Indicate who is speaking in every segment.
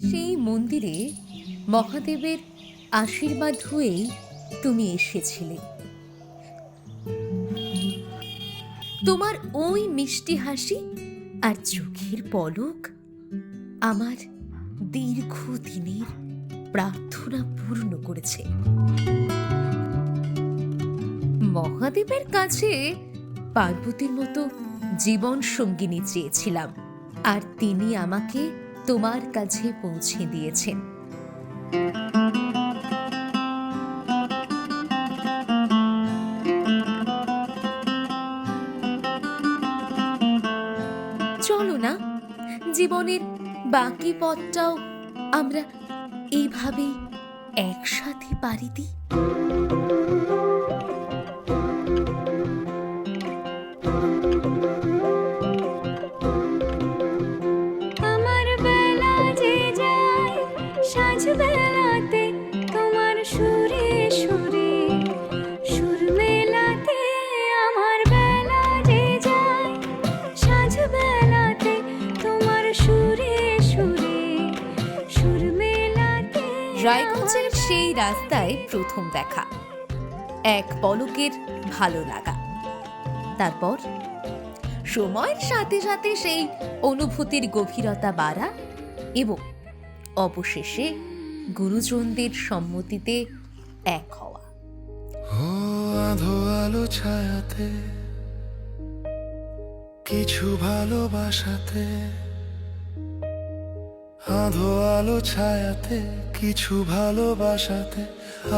Speaker 1: সেই মন্দিরে মহাদেবের আশীর্বাদ হয়েই তুমি এসেছিলে। তোমার ওই মিষ্টি হাসি আর চোখের পলক আমার দীর্ঘদিনের প্রার্থনা পূর্ণ করেছে। মহাদেবের কাছে পার্বতীর মতো জীবন সঙ্গিনী চেয়েছিলাম, আর তিনি আমাকে তোমার কাছে পৌঁছে দিয়েছেন। চলো না, জীবনের বাকি পথটাও আমরা এইভাবেই একসাথে পাড়ি দিই।
Speaker 2: আমার বেলা যে যায় সাজ বেলাতে, তোমার সুরে সুরে সুর মেলাতে। আমার বেলা যে যায় সাজ বেলাতে, তোমার সুরে সুরে সুর মেলাতে।
Speaker 1: রায়গঞ্জের সেই রাস্তায় প্রথম দেখা, এক পলকের ভালো লাগা। তারপর সময়ের সাথে সাথে সেই অনুভূতির গভীরতা বাড়া এবং অবশেষে গুরুজনদের সম্মতিতে এক হওয়া।
Speaker 3: আধো আলো ছায়াতে কিছু ভালোবাসাতে, আধো আলো ছায়াতে কিছু ভালোবাসাতে,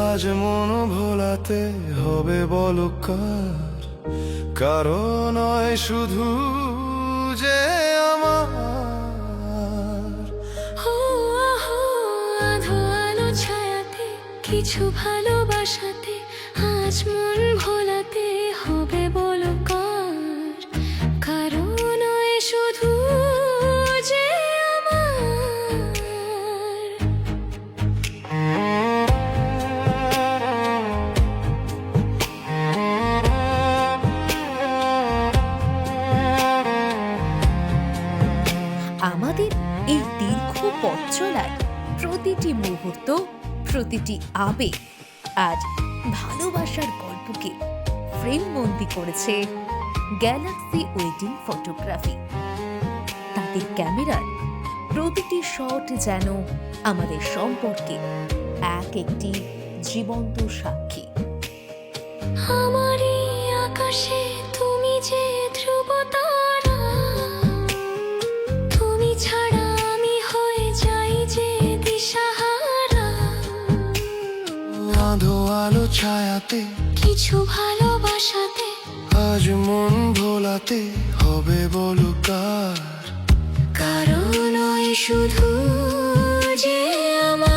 Speaker 3: আজ মন ভোলাতে হবে বলো কার। কারো নয় শুধু যে আমার।
Speaker 2: আধো আলো ছায়াতে কিছু ভালোবাসাতে, আজ মন ভোলাতে হবে বলো কার। কারো নয় শুধু যে আমার।
Speaker 1: আমাদের এই দীর্ঘ পথ চলার প্রতিটি মুহূর্ত, প্রতিটি আবেগ আর ভালোবাসার গল্পকে ফ্রেমবন্দি করেছে গ্যালাক্সি ওয়েডিং ফটোগ্রাফি। তাদের ক্যামেরার প্রতিটি শট যেন আমাদের সম্পর্কে এক একটি জীবন্ত সাক্ষী।
Speaker 2: আমার এই আকাশে তুমি যে ধ্রুব তারা, তুমি ছাড়া আমি হয়ে যাই যে দিশাহারা।
Speaker 3: আধো আলো ছায়াতে
Speaker 2: কিছু ভালোবাসাতে,
Speaker 3: আজ মন ভোলাতে হবে বলো কার।
Speaker 2: কারো নয় শুধু যে আমার।